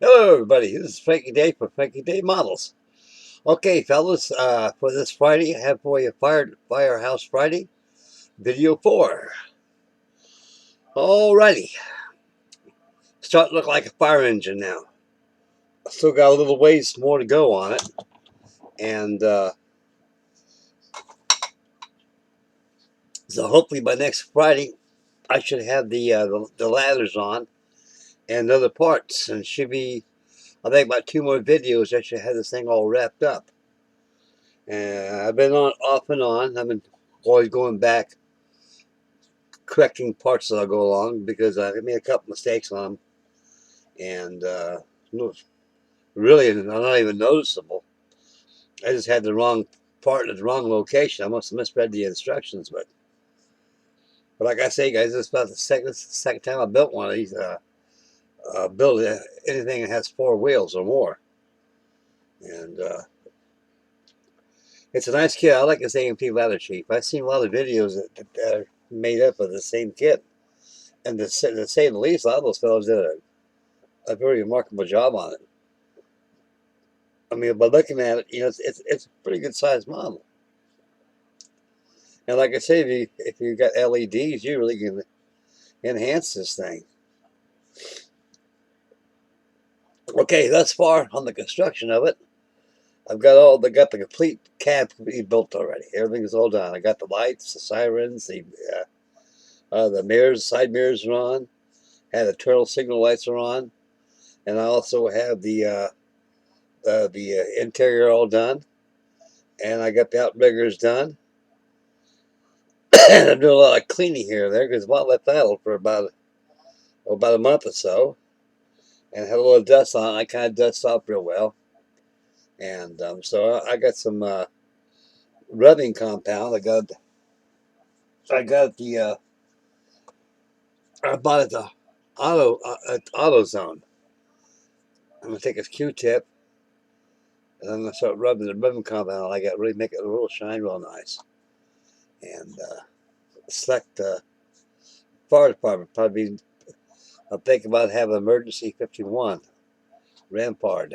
Hello, everybody. This is Frankie Day for Frankie Day Models. Okay, fellas, for this Friday, I have for you Firehouse Friday, video 4. Alrighty, starting to look like a fire engine now. I still got a little ways more to go on it, and so hopefully by next Friday, I should have the ladders on and other parts, and should be, I think, about 2 more videos. I should have this thing all wrapped up. And I've been on off and on. I've been always going back, correcting parts as I go along because I made a couple mistakes on them, and really not even noticeable. I just had the wrong part at the wrong location. I must have misread the instructions, but like I say, guys, this is about the second time I built one of these. Build anything that has 4 wheels or more, and it's a nice kit. I like this AMT ladder sheet. I've seen a lot of videos that are made up of the same kit, and to say the least, a lot of those fellows did a very remarkable job on it. I mean, by looking at it, it's a pretty good sized model. And like I say, if you got LEDs, you really can enhance this thing. Okay, thus far on the construction of it, I've got the complete cab built already. Everything is all done. I got the lights, the sirens, the mirrors, side mirrors are on. Had the turtle signal lights are on, and I also have the interior all done, and I got the outriggers done. I'm doing a lot of cleaning here and there because I left idle for about a month or so, and had a little dust on it. I kind of dust off real well, and so I got some rubbing compound. I bought it at the AutoZone. I'm gonna take a Q-tip and I'm gonna start rubbing the rubbing compound. I got really make it real shine real nice, and select fire department probably. I'm thinking about having emergency 51 Rampart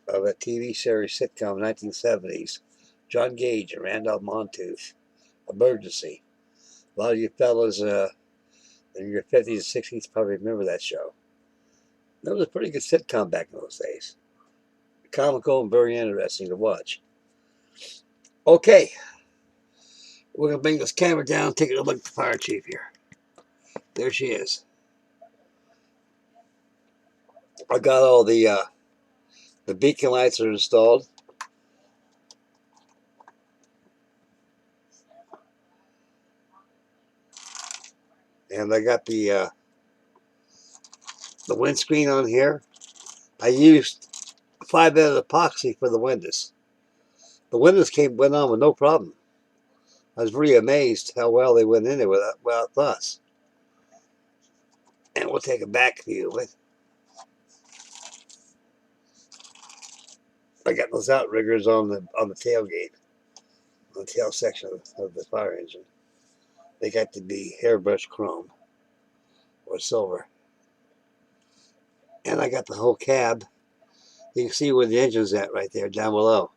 of a TV series sitcom 1970s. John Gage and Randolph Montouf. Emergency. A lot of you fellas in your 50s and 60s probably remember that show. That was a pretty good sitcom back in those days. Comical and very interesting to watch. Okay, we're going to bring this camera down and take a look at the fire chief here. There she is. I got all the beacon lights are installed. And I got the windscreen on here. I used 5-minute epoxy for the windows. The windows went on with no problem. I was really amazed how well they went in there without fuss. And we'll take a back view of it. I got those outriggers on the tailgate, on the tail section of the fire engine. They got to be hairbrush chrome or silver. And I got the whole cab. You can see where the engine's at right there down below.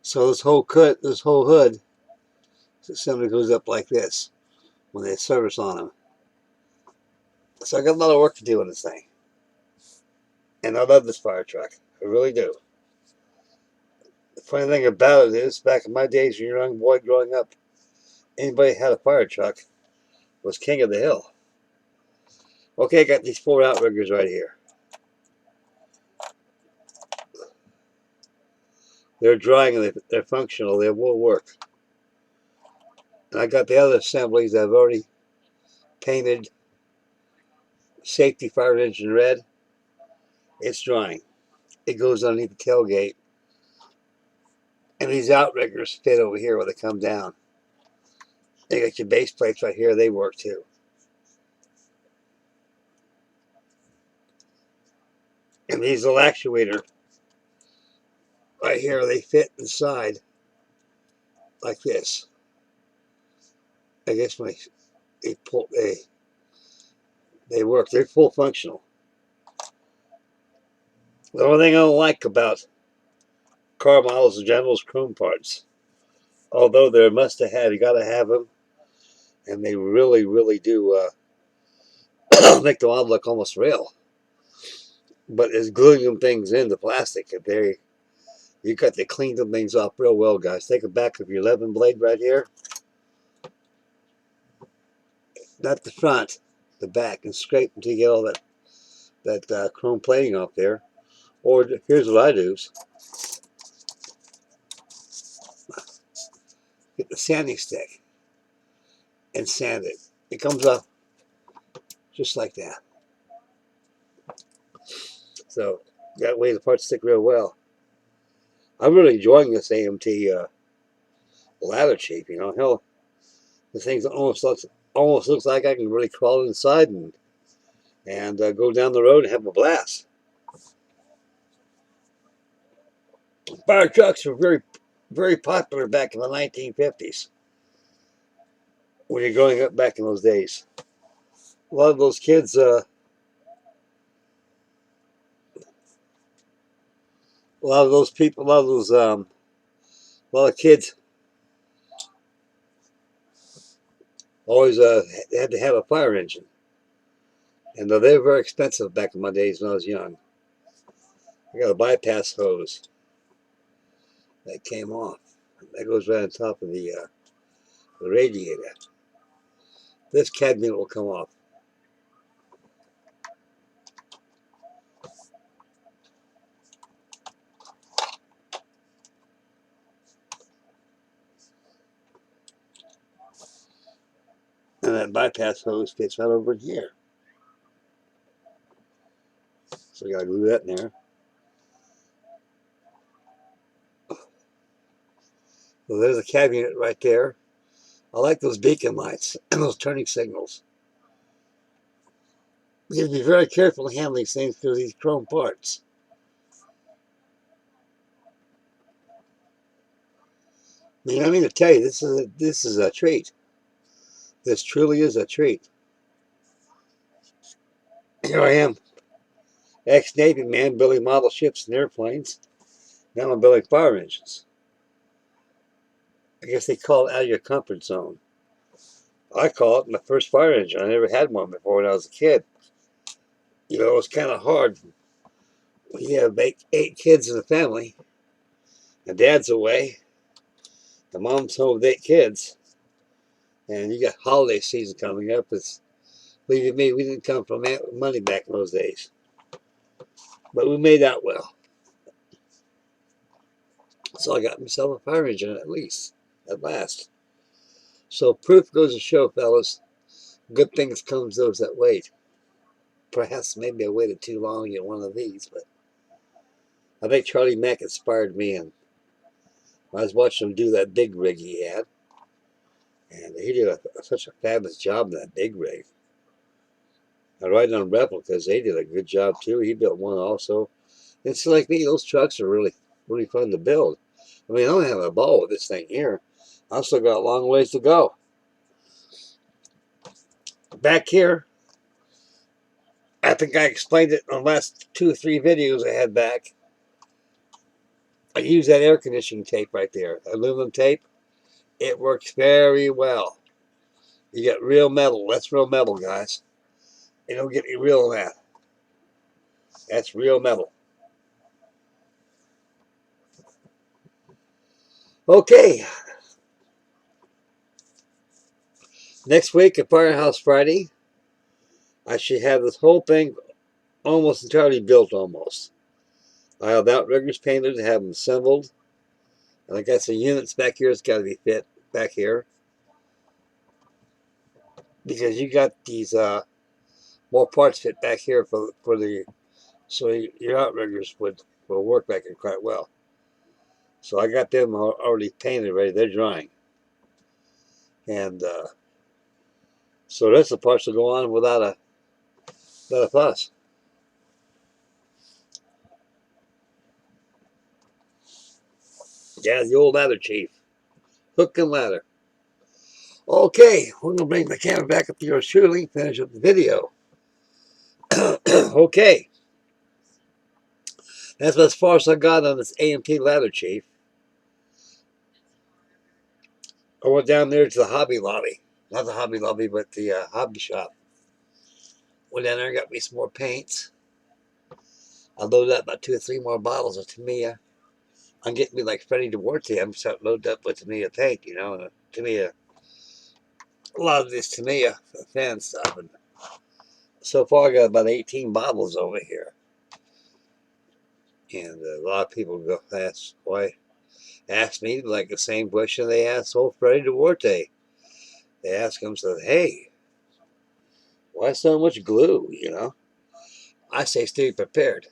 So this whole hood assembly goes up like this when they service on them. So I got a lot of work to do on this thing. And I love this fire truck. I really do. The funny thing about it is, back in my days, when you're a young boy growing up, anybody that had a fire truck was king of the hill. Okay, I got these 4 outriggers right here. They're drying and they're functional. They will work. And I got the other assemblies I've already painted safety fire engine red. It's drying. It goes underneath the tailgate. And these outriggers fit over here where they come down. They got your base plates right here. They work too. And these little actuator right here, they fit inside like this. I guess when they work. They're full functional. The only thing I don't like about car models in general is chrome parts. Although they're must have had, you gotta have them, and they really, really do make the model look almost real. But it's gluing them things into plastic, and you got to clean them things off real well, guys. Take it back of your 11 blade right here, not the front, the back, and scrape until you get all that chrome plating off there. Or here's what I do: get the sanding stick and sand it. It comes off just like that. So that way the parts stick real well. I'm really enjoying this AMT ladder shape. You know, hell, this thing almost looks like I can really crawl inside and go down the road and have a blast. Fire trucks were very, very popular back in the 1950s. When you're growing up back in those days, a lot of those kids, a lot of those people, a lot of kids always had to have a fire engine, and they were very expensive back in my days when I was young. I got a bypass hose that came off. That goes right on top of the radiator. This cadmium will come off. And that bypass hose fits right over here. So we gotta glue that in there. So there's a cabinet right there. I like those beacon lights and those turning signals. You have to be very careful handling these things because of these chrome parts. I mean, I mean to tell you, this is a treat. This truly is a treat. Here I am, ex-Navy man building model ships and airplanes. Now I'm building fire engines. I guess they call it out of your comfort zone. I call it my first fire engine. I never had one before when I was a kid. You know, it was kind of hard. When you have eight kids in the family, the dad's away, the mom's home with 8 kids, and you got holiday season coming up. Believe me, we didn't come from money back in those days. But we made out well. So I got myself a fire engine at last. So proof goes to show, fellas, good things come to those that wait. Perhaps maybe I waited too long to get one of these, but I think Charlie Mack inspired me, and I was watching him do that big rig he had, and he did such a fabulous job in that big rig. I ride on replicas, they did a good job too. He built one also. It's like me, those trucks are really, really fun to build. I mean, I'm having a ball with this thing here. I've still got a long ways to go. Back here, I think I explained it in the last 2 or 3 videos I had back. I use that air conditioning tape right there, aluminum tape. It works very well. You get real metal. That's real metal, guys. You don't get any real in that. That's real metal. Okay. Next week at Firehouse Friday, I should have this whole thing almost entirely built almost. I have outriggers painted, have them assembled. And I got some units back here that's got to be fit back here. Because you got these more parts fit back here for the so your outriggers will work back here quite well. So I got them already painted ready. They're drying. And so that's the parts that go on without a fuss. Yeah, the old ladder chief. Hook and ladder. Okay, we're going to bring the camera back up to yours truly, finish up the video. Okay. That's as far as I got on this AMT ladder, Chief. I went down there to the Hobby Lobby. Not the Hobby Lobby, but the hobby shop. Went down there and got me some more paints. I loaded up about 2 or 3 more bottles of Tamiya. I'm getting me like Freddie Duarte. I'm starting to load up with Tamiya paint, you know. Tamiya, a lot of this Tamiya fan stuff. And so far, I got about 18 bottles over here. And a lot of people go ask me like the same question they asked old Freddie Duarte. They ask him, said, "Hey, why so much glue?" You know, I say, stay prepared.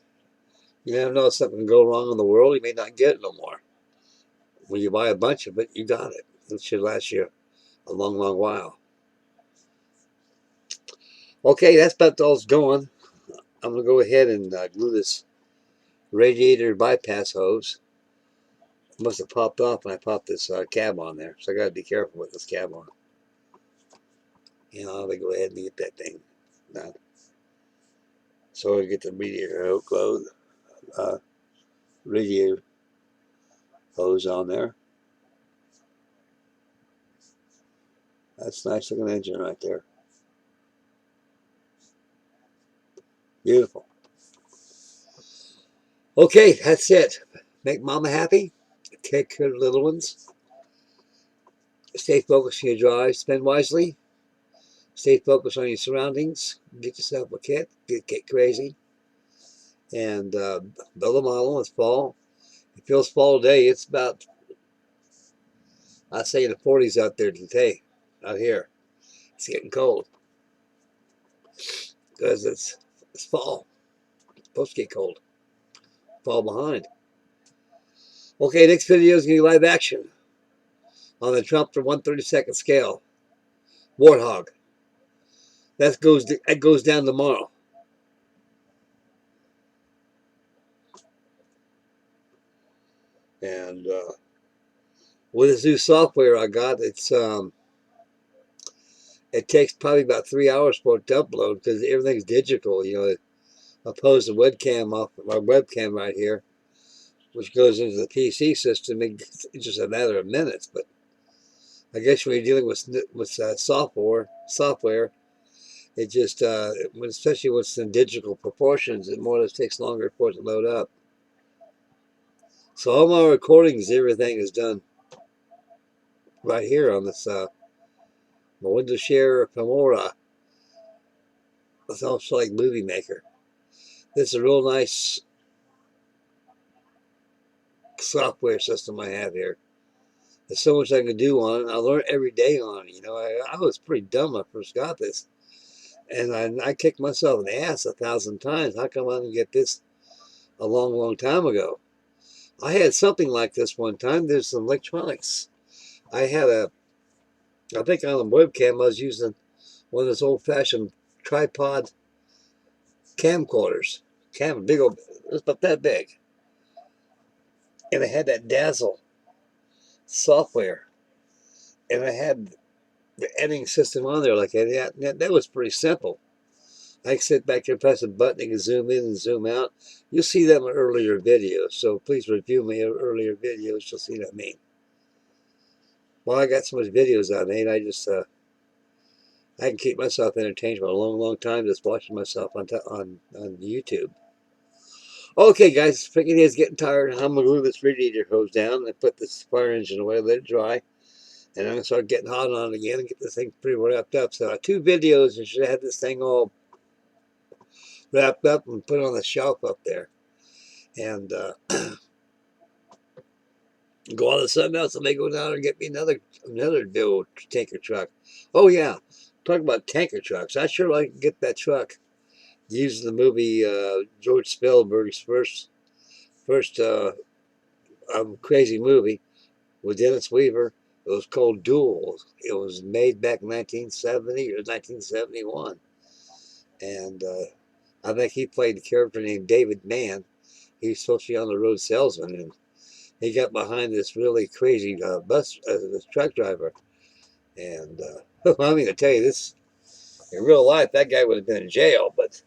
You never know if something can go wrong in the world. You may not get it no more. When you buy a bunch of it, you got it. It should last you a long, long while. Okay, that's about all it's going. I'm gonna go ahead and glue this radiator bypass hose. It must have popped off when I popped this cab on there, so I got to be careful with this cab on. You know, I'm gonna go ahead and get that thing done. So I get the radiator hose on there. That's a nice looking engine right there. Beautiful. Okay, that's it. Make mama happy. Take care of the little ones. Stay focused on your drive. Spend wisely. Stay focused on your surroundings. Get yourself a kit. Get crazy. And build a model. It's fall. It feels fall today. It's about, I'd say, in the 40s out there today. Out here. It's getting cold. Because it's fall. It's supposed to get cold. Fall behind. Okay, next video is going to be live action on the Trump for 1/32 scale. Warthog. That goes down tomorrow. And with this new software I got, it takes probably about 3 hours for it to upload because everything's digital, you know, opposed to webcam off my webcam right here, which goes into the PC system. It's just a matter of minutes. But I guess when you're dealing with software, it just especially when it's in digital proportions, it more or less takes longer for it to load up. So all my recordings, everything is done right here on this Wondershare Filmora. It's also like Movie Maker. This is a real nice software system I have here. There's so much I can do on it. I learn every day on it. You know, I was pretty dumb when I first got this. And I kicked myself in the ass 1,000 times. How come I didn't get this a long, long time ago? I had something like this one time. There's some electronics. I think on the webcam I was using one of those old-fashioned tripod camcorders. Big old, it was about that big. And I had that Dazzle software. And I had the editing system on there like that. That was pretty simple. I can sit back there, press a button, and can zoom in and zoom out. You'll see that in earlier videos, so please review my earlier videos. You'll see what I mean. Well, I got so much videos I made, I can keep myself entertained for a long, long time just watching myself on YouTube. Okay, guys, freaking is getting tired. I'm gonna glue this radiator hose down and put this fire engine away, let it dry, and I'm gonna start getting hot on it again and get this thing pretty wrapped up. So 2 videos, and should have this thing all wrapped up and put on the shelf up there, and go on to something else. I may go down and get me another big tanker truck. Oh yeah, talk about tanker trucks. I sure like to get that truck. Using the movie George Spielberg's first crazy movie with Dennis Weaver. It was called Duel. It was made back in 1970 or 1971, and I think he played the character named David Mann. He was supposed to be on the road salesman, and he got behind this really crazy this truck driver. And I mean, to tell you this, in real life, that guy would have been in jail, but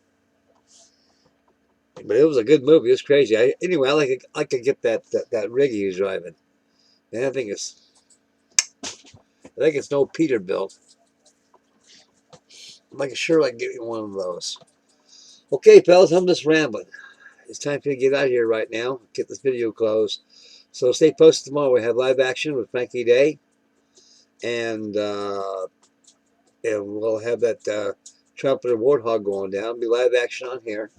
But it was a good movie. It was crazy. Anyway, I like to get that rig he was driving. And I think it's no Peterbilt. I'm like sure I can get you one of those. Okay, fellas, I'm just rambling. It's time for me to get out of here right now. Get this video closed. So stay posted tomorrow. We have live action with Frankie Day. And we'll have that trumpeter warthog going down. It'll be live action on here.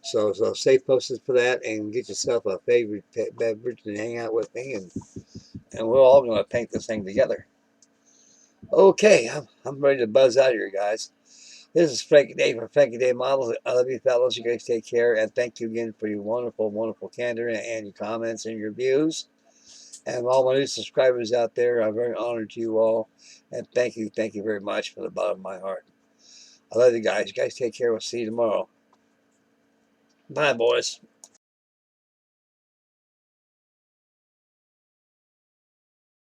So stay posted for that and get yourself a favorite beverage and hang out with me. And we're all going to paint this thing together. Okay, I'm ready to buzz out of here, guys. This is Frankie Day from Frankie Day Models. I love you, fellas. You guys take care. And thank you again for your wonderful, wonderful candor and your comments and your views. And all my new subscribers out there, I'm very honored to you all. And thank you very much from the bottom of my heart. I love you guys. You guys take care. We'll see you tomorrow. Bye, boys.